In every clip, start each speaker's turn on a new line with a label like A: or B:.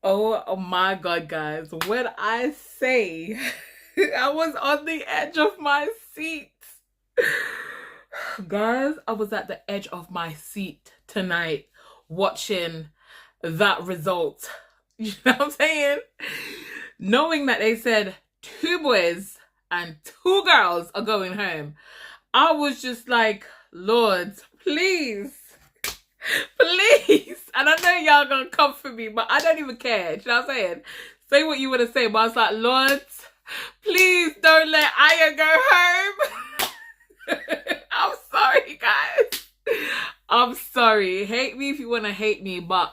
A: Oh my God, guys. When I say I was on the edge of my seat. Guys, I was at the edge of my seat tonight watching that result. You know what I'm saying? Knowing that they said 2 boys and 2 girls are going home. I was just like, Lord, please. Please. And I know y'all gonna come for me, but I don't even care. You know what I'm saying? Say what you want to say, but I was like, Lord, please don't let Ayo go home. I'm sorry, guys. I'm sorry. Hate me if you want to hate me, but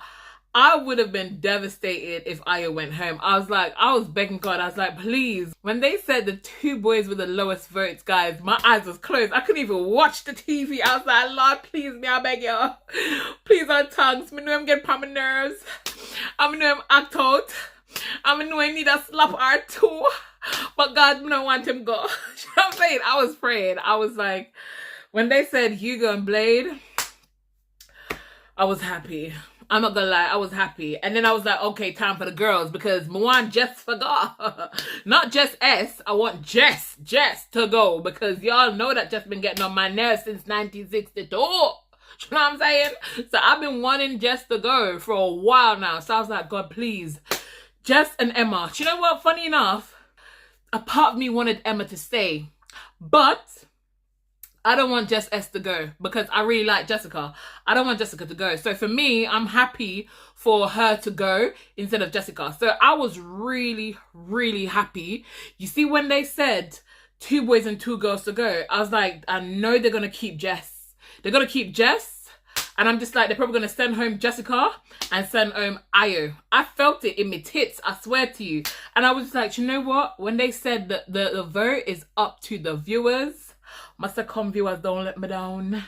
A: I would have been devastated if Ayo went home. I was begging God. I was like, please. When they said the 2 boys with the lowest votes, guys, my eyes was closed. I couldn't even watch the TV. I was like, Lord, please me, I beg you. Please on tongues. I know I'm getting on my nerves. I know I'm act out. I know I need a slap or 2. But God, I don't want him go. You know what I'm saying? I was praying. I was like, when they said Yugo and Blade, I was happy. I'm not gonna lie, I was happy. And then I was like, okay, time for the girls, because I want Jess forgot. Not just S, I want Jess to go, because y'all know that Jess been getting on my nerves since 1962. You know what I'm saying? So I've been wanting Jess to go for a while now. So I was like, God, please. Jess and Emma. Do you know what? Funny enough, a part of me wanted Emma to stay. But I don't want Jess S to go because I really like Jessica. I don't want Jessica to go. So for me, I'm happy for her to go instead of Jessica. So I was really, really happy. You see, when they said 2 boys and 2 girls to go, I was like, I know they're going to keep Jess. They're going to keep Jess. And I'm just like, they're probably going to send home Jessica and send home Ayo. I felt it in my tits, I swear to you. And I was like, you know what? When they said that the vote is up to the viewers, must come viewers, don't let me down.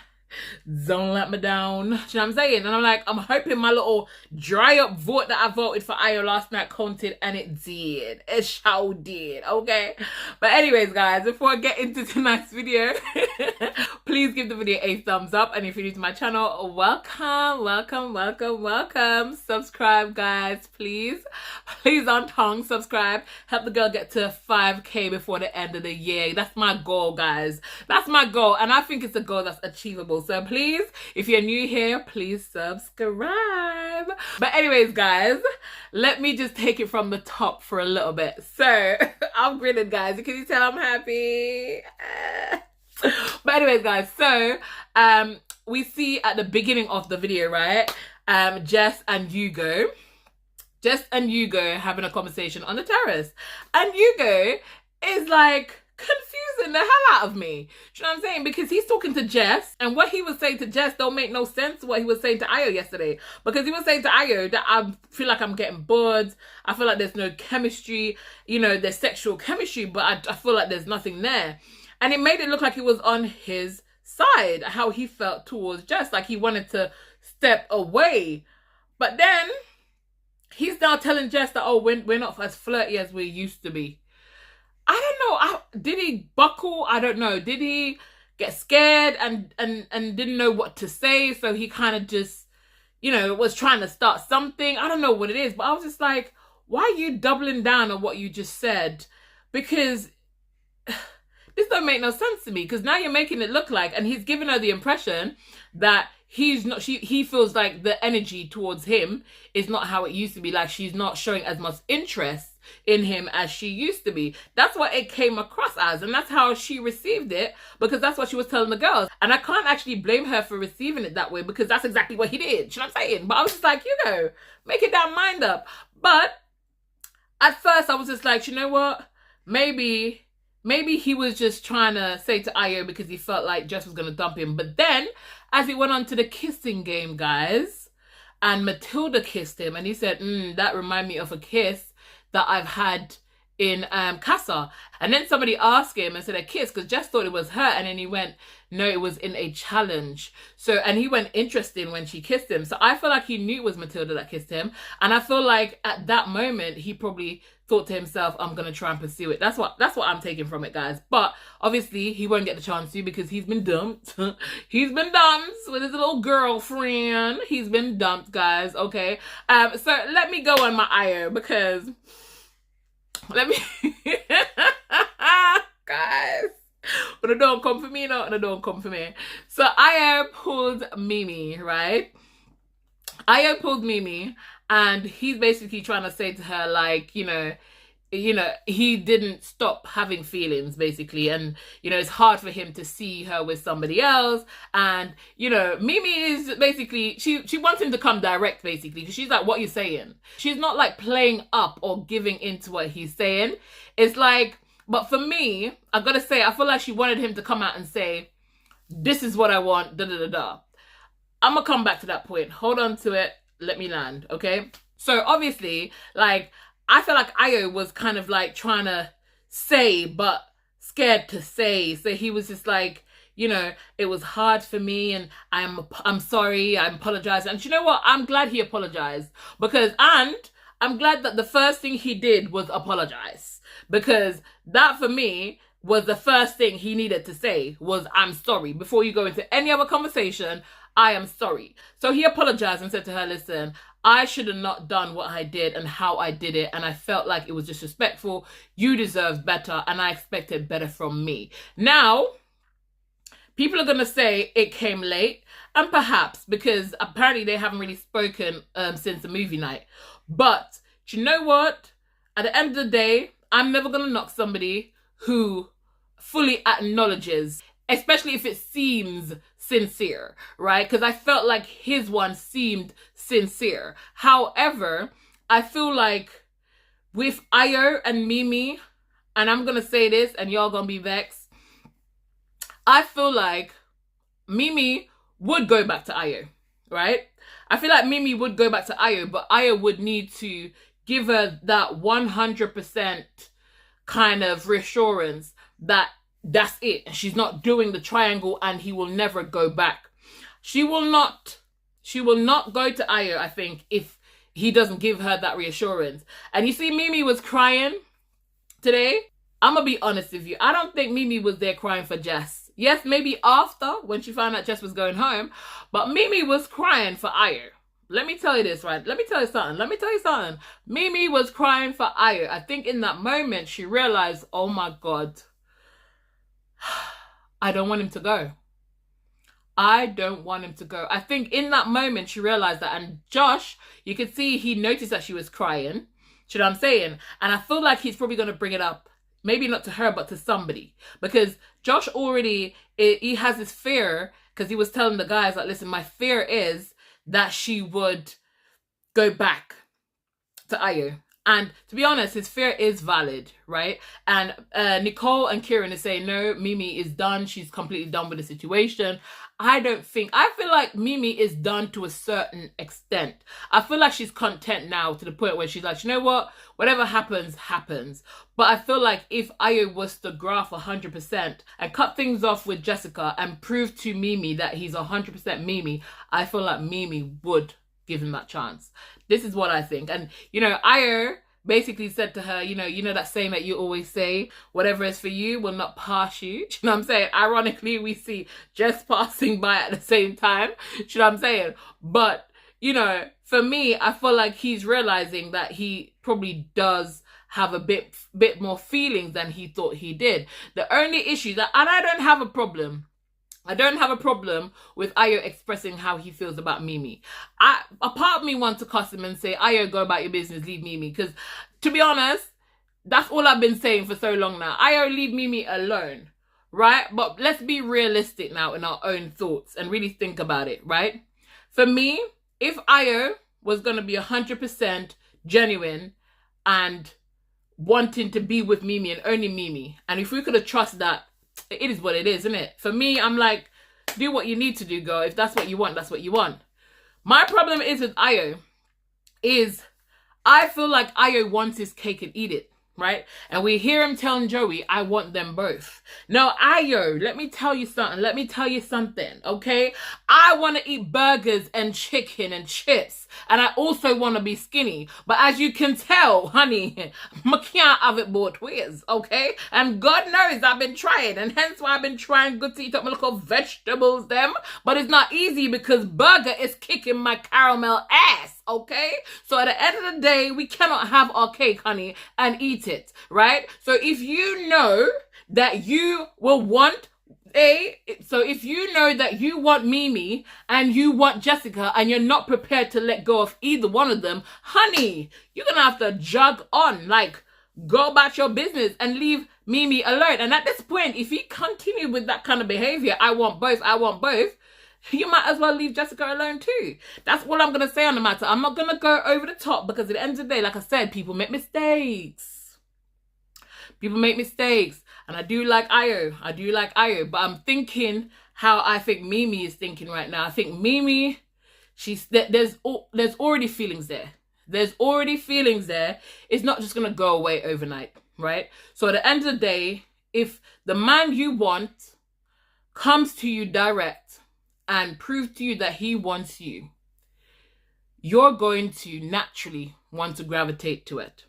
A: Don't let me down. Do you know what I'm saying? And I'm like, I'm hoping my little dry up vote that I voted for Ayo last night counted, and it did. It sure did, okay? But anyways, guys, before I get into tonight's video, please give the video a thumbs up. And if you're new to my channel, welcome. Subscribe, guys, please. Please on tongue, subscribe. Help the girl get to 5K before the end of the year. That's my goal, guys. That's my goal. And I think it's a goal that's achievable. So please, if you're new here, please subscribe. But anyways, guys, let me just take it from the top for a little bit. So I'm grinning, guys. Can you tell I'm happy? But anyways, guys, so we see at the beginning of the video, right, Jess and Yugo having a conversation on the terrace, and Yugo is like confusing the hell out of me. Do you know what I'm saying? Because he's talking to Jess, and what he was saying to Jess don't make no sense to what he was saying to Ayo yesterday. Because he was saying to Ayo that I feel like I'm getting bored. I feel like there's no chemistry. You know, there's sexual chemistry, but I feel like there's nothing there. And it made it look like it was on his side, how he felt towards Jess, like he wanted to step away. But then he's now telling Jess that, oh, we're not as flirty as we used to be. I don't know. Did he buckle? I don't know. Did he get scared and didn't know what to say? So he kind of just, you know, was trying to start something. I don't know what it is. But I was just like, why are you doubling down on what you just said? Because this don't make no sense to me. Because now you're making it look like, and he's giving her the impression that he's not, he feels like the energy towards him is not how it used to be. Like she's not showing as much interest in him as she used to be. That's what it came across as, and that's how she received it, because that's what she was telling the girls. And I can't actually blame her for receiving it that way, because that's exactly what he did. You know what I'm saying? But I was just like, you know, make it down, mind up. But at first I was just like, you know what? Maybe he was just trying to say to Ayo because he felt like Jess was going to dump him. But then, as it went on to the kissing game, guys, and Matilda kissed him, and he said, that reminded me of a kiss that I've had in Casa. And then somebody asked him and said a kiss, because Jess thought it was her, and then he went, no, it was in a challenge. So, and he went interesting when she kissed him. So I feel like he knew it was Matilda that kissed him, and I feel like at that moment he probably thought to himself, I'm gonna try and pursue it. That's what I'm taking from it, guys. But obviously he won't get the chance to because he's been dumped. He's been dumped with his little girlfriend. He's been dumped, guys. Okay. So let me go on my Ayo because let me guys. But it don't come for me, no, it don't come for me. So Ayo pulled Mimi, right? Ayo pulled Mimi, and he's basically trying to say to her, like, you know, he didn't stop having feelings, basically, and it's hard for him to see her with somebody else. And Mimi is basically she wants him to come direct, basically, because she's like, what are you saying? She's not like playing up or giving into what he's saying. It's like, but for me, I gotta say, I feel like she wanted him to come out and say, this is what I want, da da da da. I'm gonna come back to that point. Hold on to it. Let me land, okay? So obviously, like, I feel like Ayo was kind of like trying to say, but scared to say. So he was just like, it was hard for me, and I'm sorry, I apologize. And you know what? I'm glad he apologized and I'm glad that the first thing he did was apologize. Because that, for me, was the first thing he needed to say was, I'm sorry. Before you go into any other conversation, I am sorry. So he apologized and said to her, listen, I should have not done what I did and how I did it. And I felt like it was disrespectful. You deserve better. And I expected better from me. Now, people are going to say it came late. And perhaps because apparently they haven't really spoken since the movie night. But do you know what? At the end of the day, I'm never going to knock somebody who fully acknowledges, especially if it seems sincere, right? Because I felt like his one seemed sincere. However, I feel like with Ayo and Mimi, and I'm going to say this and y'all going to be vexed, I feel like Mimi would go back to Ayo, right? I feel like Mimi would go back to Ayo, but Ayo would need to give her that 100% kind of reassurance that that's it. And she's not doing the triangle and he will never go back. She will not go to Ayo, I think, if he doesn't give her that reassurance. And you see, Mimi was crying today. I'm going to be honest with you. I don't think Mimi was there crying for Jess. Yes, maybe after, when she found out Jess was going home. But Mimi was crying for Ayo. Let me tell you this, right? Let me tell you something. Mimi was crying for Ayo. I think in that moment, she realized, oh my God, I don't want him to go. I don't want him to go. I think in that moment, she realized that. And Josh, you could see he noticed that she was crying. Do you know what I'm saying? And I feel like he's probably going to bring it up. Maybe not to her, but to somebody. Because Josh already, he has this fear, because he was telling the guys, like, listen, my fear is that she would go back to Ayo. And to be honest, his fear is valid, right? And Nicole and Kieran is saying, no, Mimi is done. She's completely done with the situation. I feel like Mimi is done to a certain extent. I feel like she's content now to the point where she's like, you know what? Whatever happens, happens. But I feel like if Ayo was to graph 100% and cut things off with Jessica and prove to Mimi that he's 100% Mimi, I feel like Mimi would give him that chance. This is what I think. And, Ayo basically said to her, you know that saying that you always say, whatever is for you will not pass you. Do you know what I'm saying? Ironically, we see Jess passing by at the same time. Do you know what I'm saying? But, for me, I feel like he's realizing that he probably does have a bit more feelings than he thought he did. The only issue and I don't have a problem. I don't have a problem with Ayo expressing how he feels about Mimi. A part of me wants to cuss him and say, Ayo, go about your business, leave Mimi. Because, to be honest, that's all I've been saying for so long now. Ayo, leave Mimi alone, right? But let's be realistic now in our own thoughts and really think about it, right? For me, if Ayo was going to be 100% genuine and wanting to be with Mimi and only Mimi, and if we could have trusted that, it is what it is, isn't it? For me, I'm like, do what you need to do, girl. If that's what you want, that's what you want. My problem is with Ayo is I feel like Ayo wants his cake and eat it, right? And we hear him telling Joey, I want them both. Now, Ayo, let me tell you something, okay? I want to eat burgers and chicken and chips And I also want to be skinny. But as you can tell, honey, I can't have it both ways, okay? And God knows I've been trying. And hence why I've been trying good to eat up my little vegetables, them. But it's not easy because burger is kicking my caramel ass, okay? So at the end of the day, we cannot have our cake, honey, and eat it, right? So if you know that you will want if you know that you want Mimi and you want Jessica and you're not prepared to let go of either one of them, honey, you're gonna have to jog on, like go about your business and leave Mimi alone. And at this point, if you continue with that kind of behavior, I want both, you might as well leave Jessica alone too. That's all I'm gonna say on the matter. I'm not gonna go over the top because at the end of the day, like I said, people make mistakes. People make mistakes. And I do like Ayo, but I'm thinking how I think Mimi is thinking right now. I think Mimi, there's already feelings there. There's already feelings there. It's not just going to go away overnight, right? So at the end of the day, if the man you want comes to you direct and proves to you that he wants you, you're going to naturally want to gravitate to it.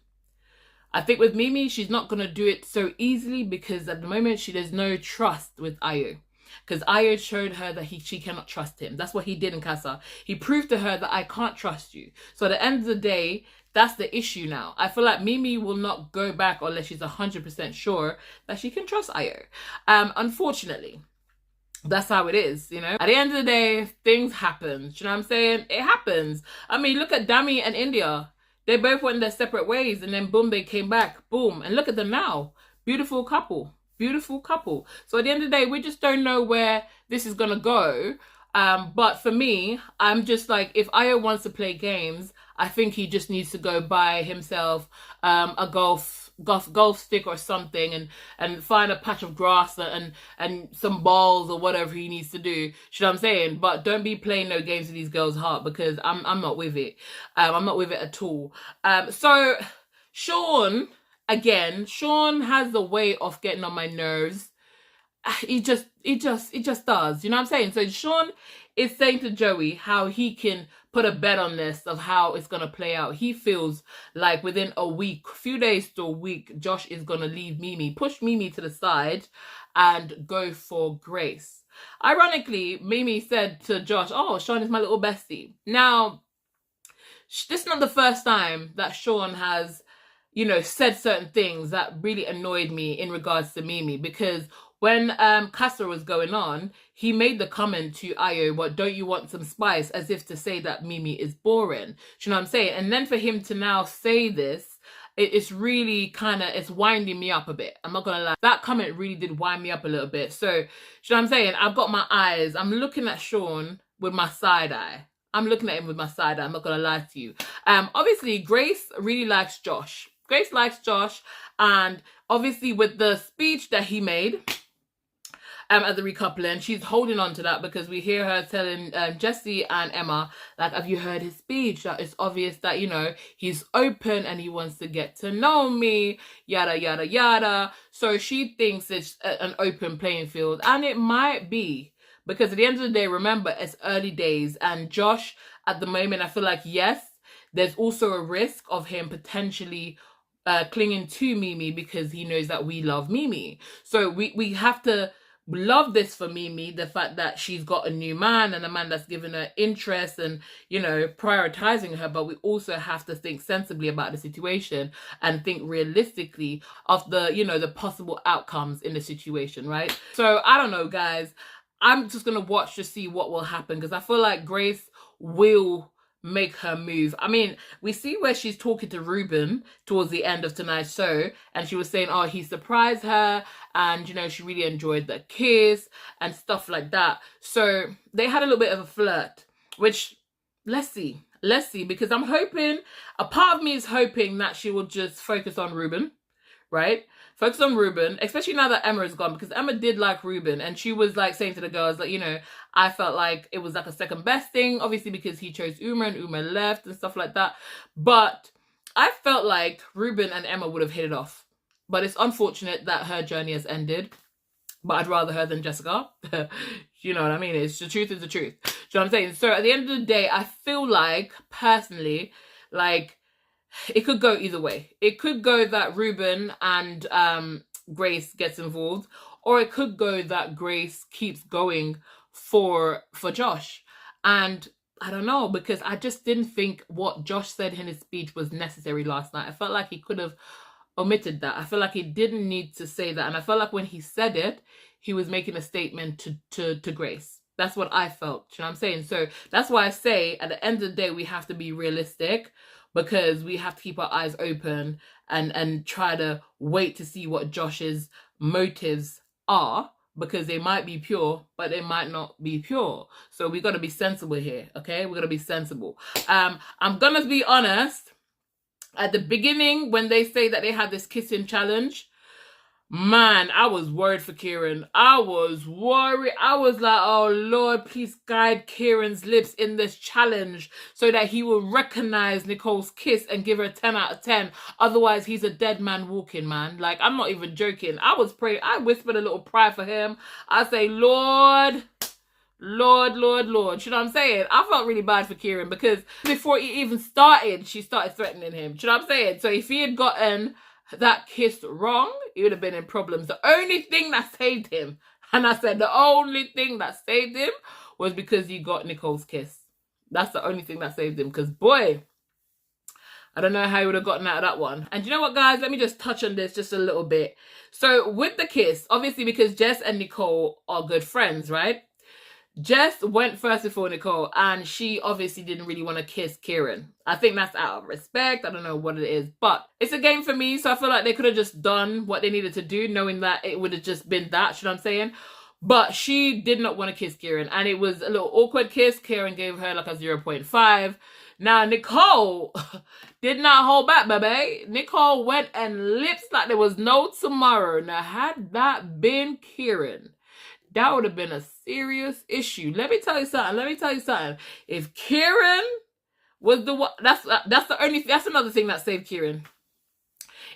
A: I think with Mimi, she's not going to do it so easily because at the moment, there's no trust with Ayo. Because Ayo showed her that she cannot trust him. That's what he did in Casa. He proved to her that I can't trust you. So at the end of the day, that's the issue now. I feel like Mimi will not go back unless she's 100% sure that she can trust Ayo. Unfortunately, that's how it is, you know. At the end of the day, things happen. Do you know what I'm saying? It happens. I mean, look at Dami and India. They both went their separate ways and then boom, they came back. Boom. And look at them now. Beautiful couple. Beautiful couple. So at the end of the day, we just don't know where this is going to go. But for me, I'm just like, if Ayo wants to play games, I think he just needs to go buy himself a golf stick or something and find a patch of grass and some balls or whatever he needs to do. You know what I'm saying? But don't be playing no games with these girls' heart because I'm not with it. I'm not with it at all. So Sean has a way of getting on my nerves. It just does. You know what I'm saying? So Sean is saying to Joey how he can put a bet on this of how it's going to play out. He feels like within a week, few days to a week, Josh is going to leave Mimi, push Mimi to the side and go for Grace. Ironically, Mimi said to Josh, oh, Sean is my little bestie. Now, this is not the first time that Sean has, you know, said certain things that really annoyed me in regards to Mimi, because when Casa was going on, he made the comment to Ayo, what, don't you want some spice? As if to say that Mimi is boring. Do you know what I'm saying? And then for him to now say this, it's really it's winding me up a bit. I'm not going to lie. That comment really did wind me up a little bit. So, you know what I'm saying? I've got my eyes. I'm looking at Sean with my side eye. I'm looking at him with my side eye. I'm not going to lie to you. Obviously, Grace really likes Josh. Grace likes Josh. And obviously with the speech that he made at the recoupling, she's holding on to that because we hear her telling Jessie and Emma, like, have you heard his speech? That it's obvious that, you know, he's open and he wants to get to know me, yada, yada, yada. So she thinks it's an open playing field, and it might be. Because at the end of the day, remember, it's early days. And Josh, at the moment, I feel like, yes, there's also a risk of him potentially clinging to Mimi because he knows that we love Mimi. So we have to love this for Mimi, the fact that she's got a new man and a man that's given her interest and, you know, prioritizing her. But we also have to think sensibly about the situation and think realistically of the, you know, the possible outcomes in the situation, right? So I don't know, guys. I'm just going to watch to see what will happen because I feel like Grace will make her move. I mean, we see where she's talking to Reuben towards the end of tonight's show, and she was saying, oh, he surprised her and, you know, she really enjoyed the kiss and stuff like that. So they had a little bit of a flirt, which let's see because I'm hoping, a part of me is hoping that she will just focus on Reuben, right? Focus on Reuben, especially now that Emma is gone, because Emma did like Reuben, and she was like saying to the girls, like, you know, I felt like it was like a second best thing, obviously because he chose Uma and Uma left and stuff like that. But I felt like Reuben and Emma would have hit it off. But it's unfortunate that her journey has ended. but I'd rather her than Jessica. You know what I mean? It's the truth is the truth. Do you know what I'm saying? So at the end of the day, I feel like, personally, like, it could go either way. It could go that Reuben and Grace gets involved, or it could go that Grace keeps going for Josh. And I don't know, because I just didn't think what Josh said in his speech was necessary last night. I felt like he could have omitted that. I feel like he didn't need to say that. And I felt like when he said it, he was making a statement to Grace. That's what I felt. You know what I'm saying? So that's why I say at the end of the day, we have to be realistic, because we have to keep our eyes open and try to wait to see what Josh's motives are, because they might be pure, but they might not be pure. So we got to be sensible here, okay? We're going to be sensible. I'm going to be honest. At the beginning, when they say that they had this kissing challenge, man, I was worried for Kieran. I was worried. I was like, oh, Lord, please guide Kieran's lips in this challenge so that he will recognize Nicole's kiss and give her 10 out of 10. Otherwise, he's a dead man walking, man. Like, I'm not even joking. I was praying. I whispered a little prayer for him. I say, Lord, Lord, Lord, Lord. You know what I'm saying? I felt really bad for Kieran, because before he even started, she started threatening him. You know what I'm saying? So if he had gotten that kiss wrong, he would have been in problems. The only thing that saved him, and I said the only thing that saved him, was because he got Nicole's kiss. That's the only thing that saved him, because boy, I don't know how he would have gotten out of that one. And you know what, guys? Let me just touch on this just a little bit. So with the kiss, obviously, because Jess and Nicole are good friends, right? Jess went first before Nicole, and she obviously didn't really want to kiss Kieran. I think that's out of respect. I don't know what it is, but it's a game for me, so I feel like they could have just done what they needed to do, knowing that it would have just been that, you know what I'm saying? But she did not want to kiss Kieran, and it was a little awkward kiss. Kieran gave her like a 0.5. Now, Nicole did not hold back, baby. Nicole went and lips like there was no tomorrow. Now, had that been Kieran, that would have been a serious issue. Let me tell you something. If Kieran was the one, that's another thing that saved Kieran.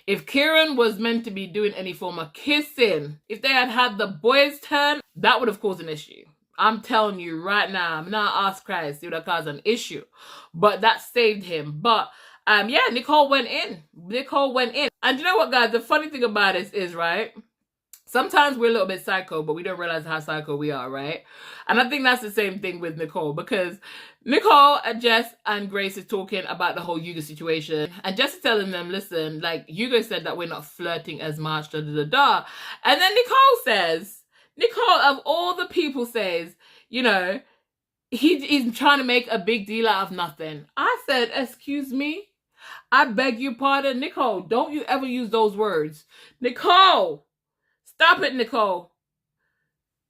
A: If Kieran was meant to be doing any form of kissing, if they had the boys' turn, that would have caused an issue. I'm telling you right now, I'm not asked Christ, it would have caused an issue. But that saved him. But yeah, Nicole went in. And you know what, guys? The funny thing about this is, right? Sometimes we're a little bit psycho, but we don't realize how psycho we are, right? And I think that's the same thing with Nicole, because Nicole and Jess and Grace is talking about the whole Yugo situation. And Jess is telling them, listen, like, Yugo said that we're not flirting as much, da da da da. And then Nicole, of all the people, says, you know, he's trying to make a big deal out of nothing. I said, excuse me? I beg your pardon? Nicole, don't you ever use those words. Nicole! Stop it, Nicole.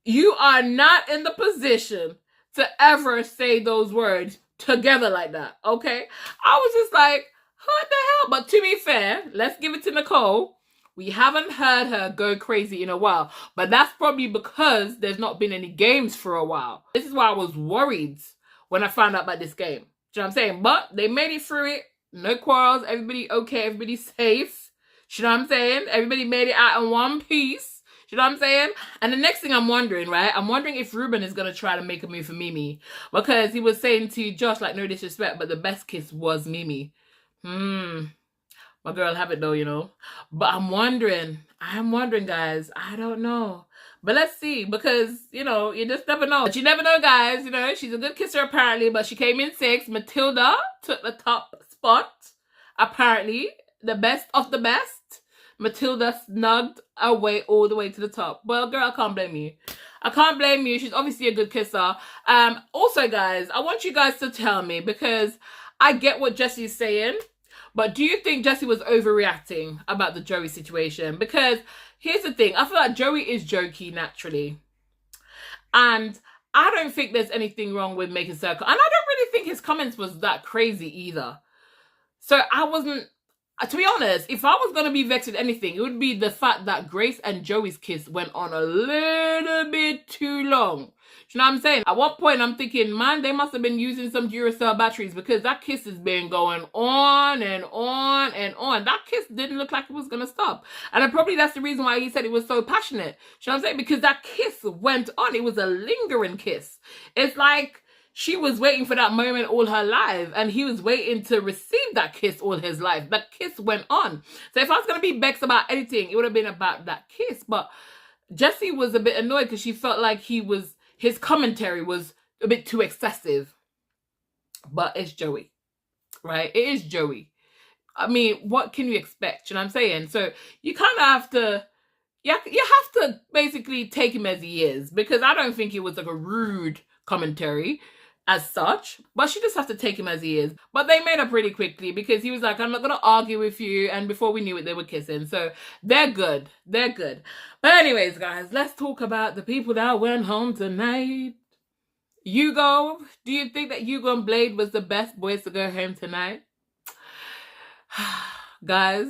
A: You are not in the position to ever say those words together like that, okay? I was just like, what the hell? But to be fair, let's give it to Nicole. We haven't heard her go crazy in a while, but that's probably because there's not been any games for a while. This is why I was worried when I found out about this game. Do you know what I'm saying? But they made it through it. No quarrels. Everybody okay. Everybody safe. You know what I'm saying? Everybody made it out in one piece. You know what I'm saying? And the next thing I'm wondering, right? I'm wondering if Reuben is going to try to make a move for Mimi. Because he was saying to Josh, like, no disrespect, but the best kiss was Mimi. My girl have it though, you know. But I'm wondering, guys. I don't know. But let's see. Because, you know, you just never know. But you never know, guys. You know, she's a good kisser apparently. But she came in 6th. Matilda took the top spot. Apparently. The best of the best. Matilda snugged her way all the way to the top. Well, girl, I can't blame you. She's obviously a good kisser. Also, guys, I want you guys to tell me, because I get what Jesse's saying, but do you think Jesse was overreacting about the Joey situation? Because here's the thing. I feel like Joey is jokey naturally. And I don't think there's anything wrong with making circle. And I don't really think his comments was that crazy either. So I wasn't... To be honest, if I was going to be vexed with anything, it would be the fact that Grace and Joey's kiss went on a little bit too long. You know what I'm saying? At one point, I'm thinking, man, they must have been using some Duracell batteries because that kiss has been going on and on and on. That kiss didn't look like it was going to stop. And probably that's the reason why he said it was so passionate. You know what I'm saying? Because that kiss went on. It was a lingering kiss. It's like she was waiting for that moment all her life, and he was waiting to receive that kiss all his life. That kiss went on. So if I was going to be vexed about anything, it would have been about that kiss. But Jessie was a bit annoyed because she felt like his commentary was a bit too excessive. But it's Joey, right? It is Joey. I mean, what can you expect? You know what I'm saying? So you kind of have to, you have to basically take him as he is, because I don't think it was like a rude commentary as such, but she just has to take him as he is. But they made up pretty quickly because he was like, I'm not going to argue with you. And before we knew it, they were kissing. So they're good. They're good. But anyways, guys, let's talk about the people that went home tonight. Yugo, do you think that Yugo and Blade was the best boys to go home tonight? Guys,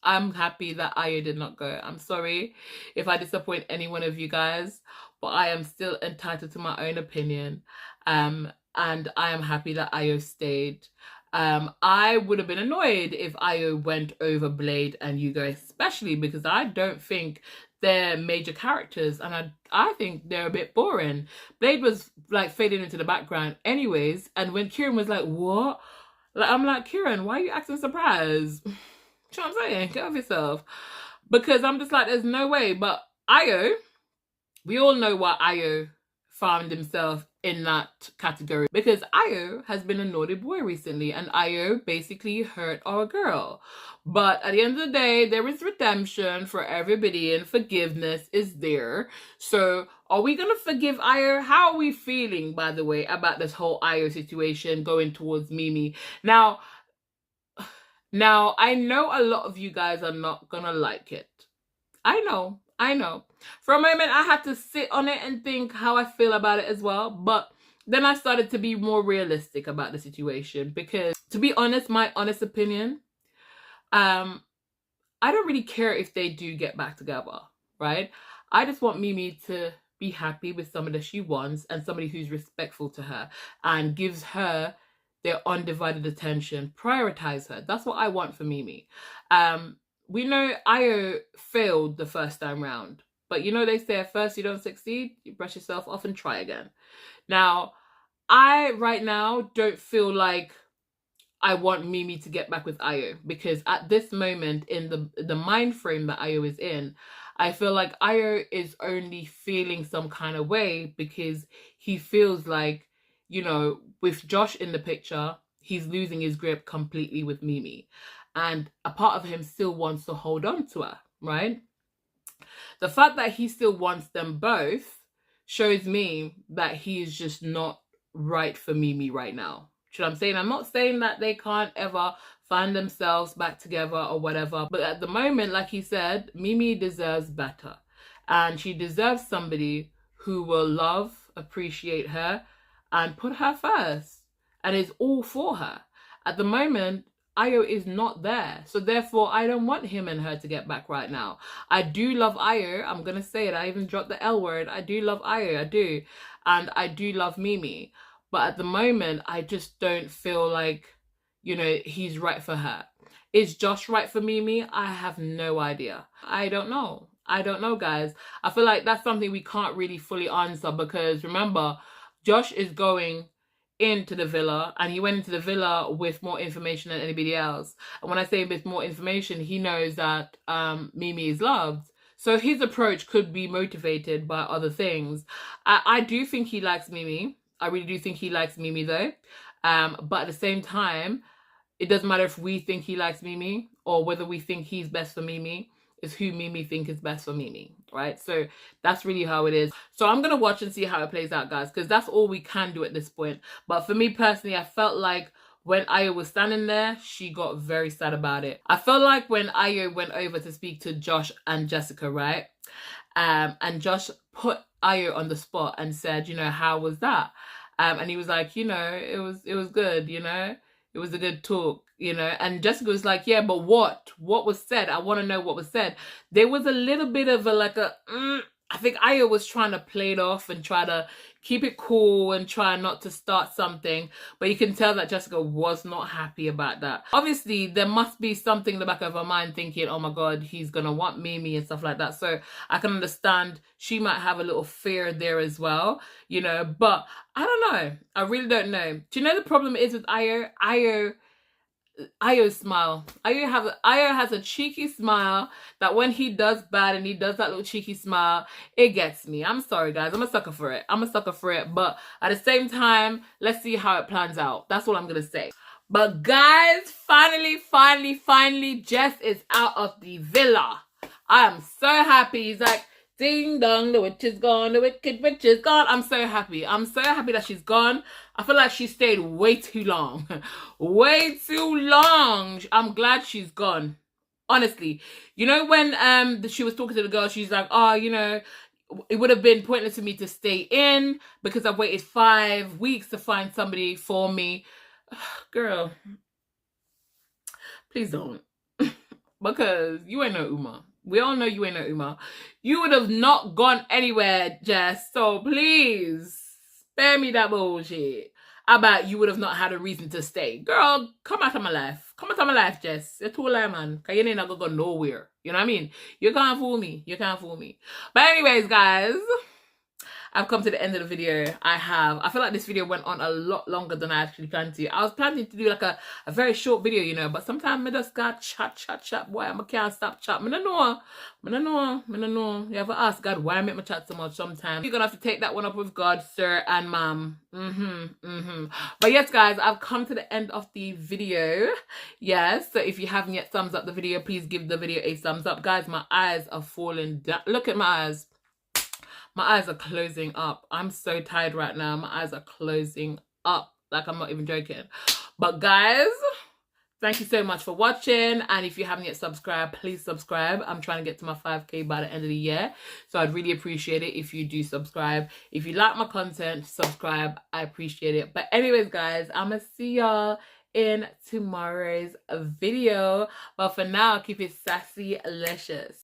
A: I'm happy that Ayo did not go. I'm sorry if I disappoint any one of you guys, but I am still entitled to my own opinion. And I am happy that Ayo stayed. I would have been annoyed if Ayo went over Blade and Yugo, especially because I don't think they're major characters, and I think they're a bit boring. Blade was like fading into the background anyways, and when Kieran was like, what? Like, I'm like, Kieran, why are you acting surprised? You know what I'm saying? Get off yourself. Because I'm just like, there's no way. But Ayo, we all know why Ayo found himself in that category, because Ayo has been a naughty boy recently, and Ayo basically hurt our girl. But at the end of the day, there is redemption for everybody, and forgiveness is there. So are we gonna forgive Ayo? How are we feeling, by the way, about this whole Ayo situation going towards Mimi? Now, I know a lot of you guys are not gonna like it. I know. For a moment, I had to sit on it and think how I feel about it as well. But then I started to be more realistic about the situation, because, to be honest, my honest opinion, I don't really care if they do get back together, right? I just want Mimi to be happy with somebody that she wants, and somebody who's respectful to her and gives her their undivided attention, prioritize her. That's what I want for Mimi. We know Ayo failed the first time round, but you know they say at first you don't succeed, you brush yourself off and try again. Now, I right now don't feel like I want Mimi to get back with Ayo, because at this moment in the mind frame that Ayo is in, I feel like Ayo is only feeling some kind of way because he feels like, you know, with Josh in the picture, he's losing his grip completely with Mimi. And a part of him still wants to hold on to her, right? The fact that he still wants them both shows me that he is just not right for Mimi right now. You know what I'm saying? I'm not saying that they can't ever find themselves back together or whatever. But at the moment, like he said, Mimi deserves better. And she deserves somebody who will love, appreciate her, and put her first. And is all for her. At the moment, Ayo is not there. So therefore, I don't want him and her to get back right now. I do love Ayo. I'm going to say it. I even dropped the L word. I do love Ayo. I do. And I do love Mimi. But at the moment, I just don't feel like, you know, he's right for her. Is Josh right for Mimi? I have no idea. I don't know. I don't know, guys. I feel like that's something we can't really fully answer, because remember, Josh is going into the villa, and he went into the villa with more information than anybody else. And when I say with more information, he knows that Mimi is loved. So his approach could be motivated by other things. I do think he likes Mimi. I really do think he likes Mimi though. But at the same time, it doesn't matter if we think he likes Mimi or whether we think he's best for Mimi. It's who Mimi think is best for Mimi, right? So that's really how it is. So I'm going to watch and see how it plays out, guys, because that's all we can do at this point. But for me personally, I felt like when Ayo was standing there, she got very sad about it. I felt like when Ayo went over to speak to Josh and Jessica, right? And Josh put Ayo on the spot and said, you know, how was that? And he was like, you know, it was good, you know? It was a good talk, you know? And Jessica was like, yeah, but what? What was said? I want to know what was said. There was a little bit of a, like a, I think Ayo was trying to play it off and try to keep it cool and try not to start something. But you can tell that Jessica was not happy about that. Obviously, there must be something in the back of her mind thinking, oh my God, he's going to want Mimi and stuff like that. So I can understand she might have a little fear there as well, you know. But I don't know. I really don't know. Do you know the problem is with Ayo? Ayo's smile. Ayo has a cheeky smile that when he does bad and he does that little cheeky smile, it gets me. I'm sorry, guys. I'm a sucker for it. But at the same time, let's see how it plans out. That's all I'm going to say. But guys, finally, Jess is out of the villa. I am so happy. He's like, ding dong, the witch is gone, the wicked witch is gone. I'm so happy. I'm so happy that she's gone. I feel like she stayed way too long. Way too long. I'm glad she's gone. Honestly. You know when she was talking to the girl, she's like, oh, you know, it would have been pointless for me to stay in because I've waited 5 weeks to find somebody for me. Girl, please don't. Because you ain't no Uma. We all know you ain't no Uma. You would have not gone anywhere, Jess. So please, spare me that bullshit about you would have not had a reason to stay. Girl, come out of my life. Come out of my life, Jess. You're too lame, man. Because you ain't not going to go nowhere. You know what I mean? You can't fool me. You can't fool me. But anyways, guys, I've come to the end of the video. I feel like this video went on a lot longer than I actually planned to. I was planning to do like a very short video, you know, but sometimes I just got chat, boy, I can't stop chat. I don't know. You ever ask God why I make my chat so much sometimes? You're gonna have to take that one up with God, sir and ma'am. But yes, guys, I've come to the end of the video. Yes, so if you haven't yet thumbs up the video, please give the video a thumbs up. Guys, my eyes are falling down. Look at my eyes. My eyes are closing up. I'm so tired right now. My eyes are closing up. Like, I'm not even joking. But guys, thank you so much for watching. And if you haven't yet subscribed, please subscribe. I'm trying to get to my 5K by the end of the year. So I'd really appreciate it if you do subscribe. If you like my content, subscribe. I appreciate it. But anyways, guys, I'm going to see y'all in tomorrow's video. But for now, keep it sassy-licious.